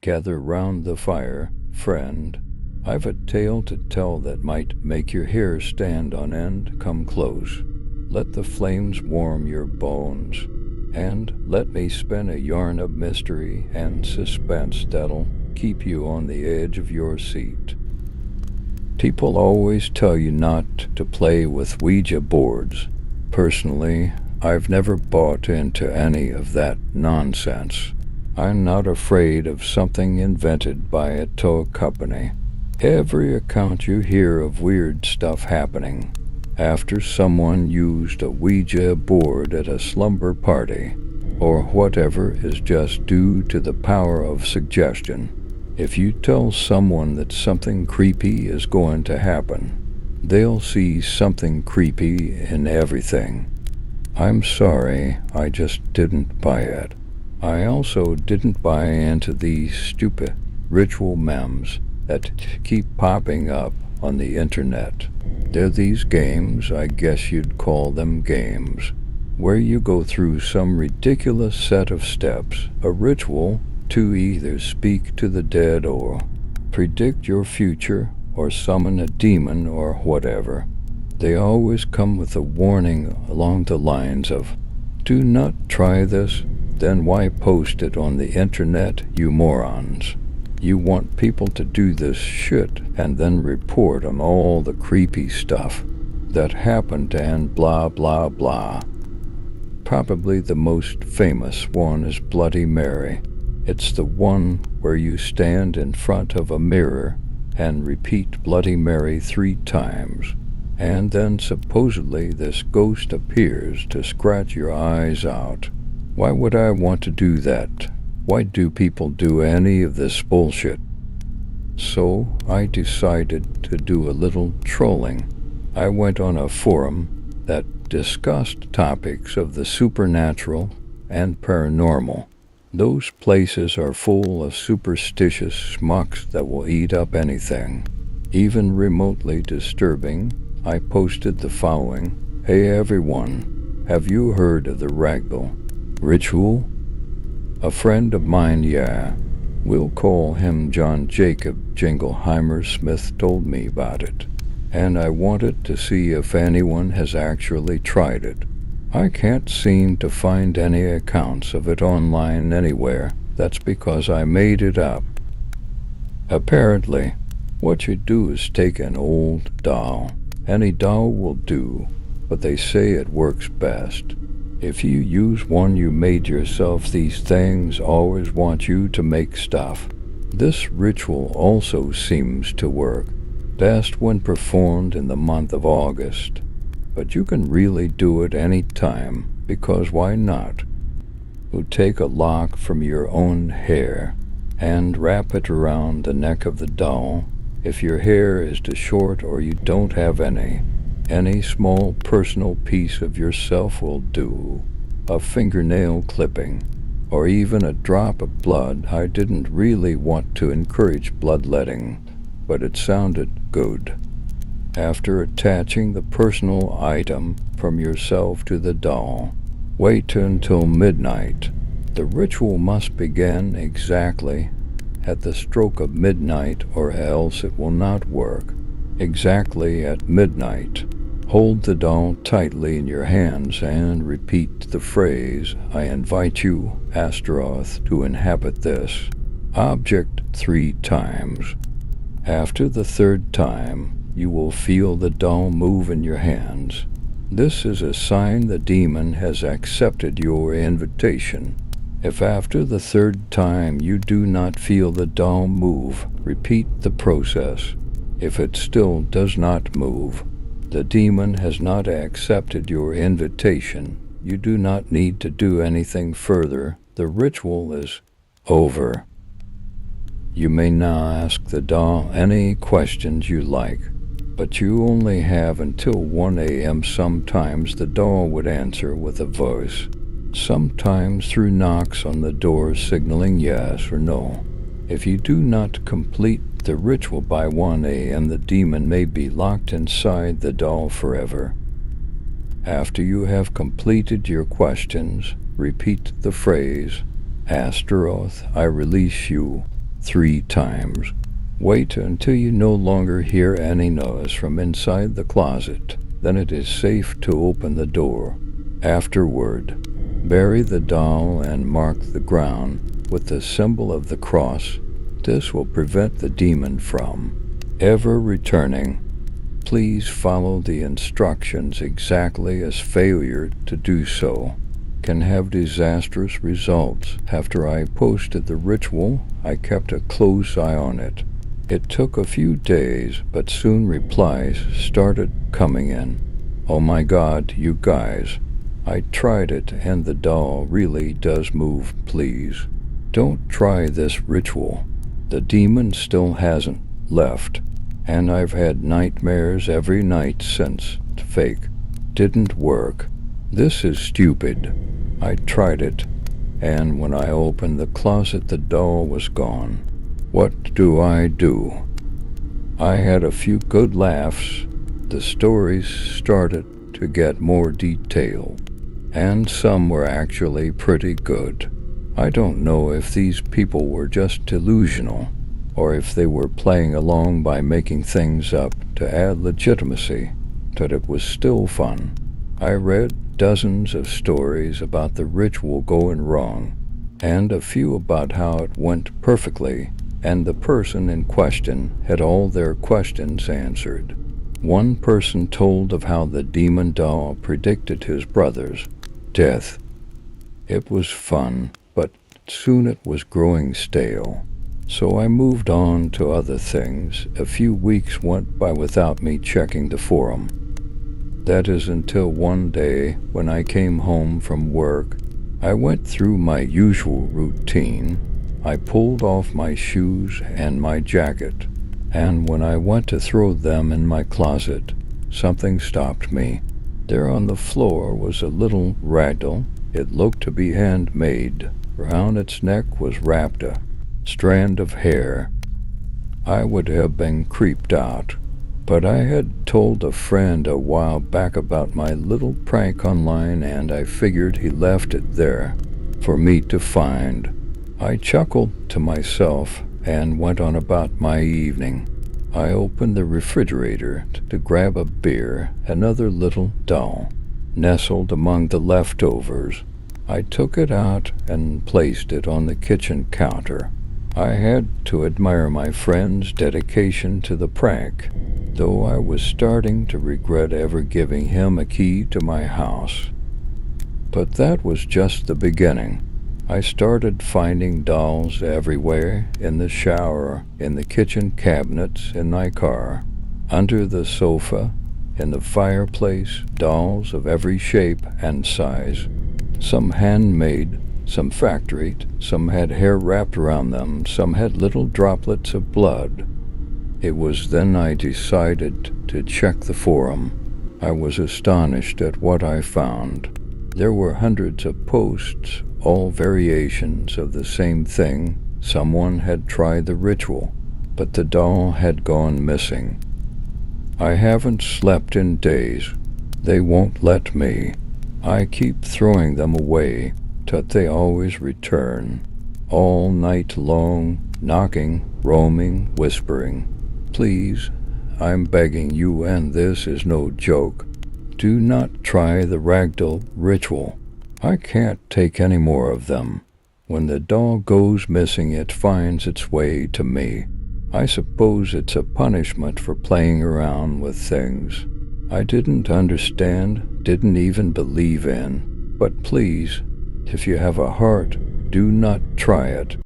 Gather round the fire, friend. I've a tale to tell that might make your hair stand on end. Come close. Let the flames warm your bones. And let me spin a yarn of mystery and suspense that'll keep you on the edge of your seat. People always tell you not to play with Ouija boards. Personally, I've never bought into any of that nonsense. I'm not afraid of something invented by a toy company. Every account you hear of weird stuff happening after someone used a Ouija board at a slumber party, or whatever, is just due to the power of suggestion. If you tell someone that something creepy is going to happen, they'll see something creepy in everything. I'm sorry, I just didn't buy it. I also didn't buy into these stupid ritual memes that keep popping up on the internet. They're these games, I guess you'd call them games, where you go through some ridiculous set of steps, a ritual to either speak to the dead or predict your future or summon a demon or whatever. They always come with a warning along the lines of, "Do not try this, then why post it on the internet, you morons? You want people to do this shit and then report on all the creepy stuff that happened and blah blah blah." Probably the most famous one is Bloody Mary. It's the one where you stand in front of a mirror and repeat Bloody Mary 3 times, and then supposedly this ghost appears to scratch your eyes out. Why would I want to do that? Why do people do any of this bullshit? So I decided to do a little trolling. I went on a forum that discussed topics of the supernatural and paranormal. Those places are full of superstitious schmucks that will eat up anything, even remotely disturbing. I posted the following: "Hey everyone, have you heard of the Ragdoll ritual? A friend of mine, we'll call him John Jacob Jingleheimer Smith, told me about it, and I wanted to see if anyone has actually tried it. I can't seem to find any accounts of it online anywhere. That's because I made it up. Apparently, what you do is take an old doll. Any doll will do, but they say it works best. If you use one you made yourself, these things always want you to make stuff. This ritual also seems to work best when performed in the month of August, but you can really do it any time, because why not? You take a lock from your own hair and wrap it around the neck of the doll. If your hair is too short or you don't have any small personal piece of yourself will do. A fingernail clipping, or even a drop of blood. I didn't really want to encourage bloodletting, but it sounded good. After attaching the personal item from yourself to the doll, wait until midnight. The ritual must begin exactly at the stroke of midnight, or else it will not work. Exactly at midnight. Hold the doll tightly in your hands and repeat the phrase, "I invite you, Astaroth, to inhabit this object 3 times. After the 3rd time, you will feel the doll move in your hands. This is a sign the demon has accepted your invitation. If after the 3rd time you do not feel the doll move, repeat the process. If it still does not move, the demon has not accepted your invitation. You do not need to do anything further. The ritual is over. You may now ask the doll any questions you like, but you only have until 1 a.m. Sometimes the doll would answer with a voice, sometimes through knocks on the door signaling yes or no. If you do not complete the ritual by 1 a.m., the demon may be locked inside the doll forever. After you have completed your questions, repeat the phrase, "Astaroth, I release you," 3 times. Wait until you no longer hear any noise from inside the closet. Then it is safe to open the door. Afterward, bury the doll and mark the ground with the symbol of the cross. This will prevent the demon from ever returning. Please follow the instructions exactly, as failure to do so can have disastrous results. After I posted the ritual, I kept a close eye on it. It took a few days, but soon replies started coming in. Oh my God, you guys. I tried it and the doll really does move. Please don't try this ritual. The demon still hasn't left, and I've had nightmares every night since. Fake. Didn't work. This is stupid. I tried it, and when I opened the closet, the doll was gone. What do? I had a few good laughs. The stories started to get more detailed, and some were actually pretty good. I don't know if these people were just delusional, or if they were playing along by making things up to add legitimacy, but it was still fun. I read dozens of stories about the ritual going wrong, and a few about how it went perfectly, and the person in question had all their questions answered. One person told of how the demon doll predicted his brother's death. It was fun, but soon it was growing stale, so I moved on to other things. A few weeks went by without me checking the forum. That is until one day when I came home from work. I went through my usual routine. I pulled off my shoes and my jacket, and when I went to throw them in my closet, something stopped me. There on the floor was a little ragdoll. It looked to be handmade. Around its neck was wrapped a strand of hair. I would have been creeped out, but I had told a friend a while back about my little prank online, and I figured he left it there for me to find. I chuckled to myself and went on about my evening. I opened the refrigerator to grab a beer. Another little doll nestled among the leftovers. I took it out and placed it on the kitchen counter. I had to admire my friend's dedication to the prank, though I was starting to regret ever giving him a key to my house. But that was just the beginning. I started finding dolls everywhere, in the shower, in the kitchen cabinets, in my car, under the sofa, in the fireplace, dolls of every shape and size. Some handmade, some factory, some had hair wrapped around them, some had little droplets of blood. It was then I decided to check the forum. I was astonished at what I found. There were hundreds of posts, all variations of the same thing. Someone had tried the ritual, but the doll had gone missing. I haven't slept in days. They won't let me. I keep throwing them away, but they always return, all night long, knocking, roaming, whispering. Please, I'm begging you, and this is no joke. Do not try the ragdoll ritual. I can't take any more of them. When the doll goes missing, it finds its way to me. I suppose it's a punishment for playing around with things I didn't understand, didn't even believe in. But please, if you have a heart, do not try it.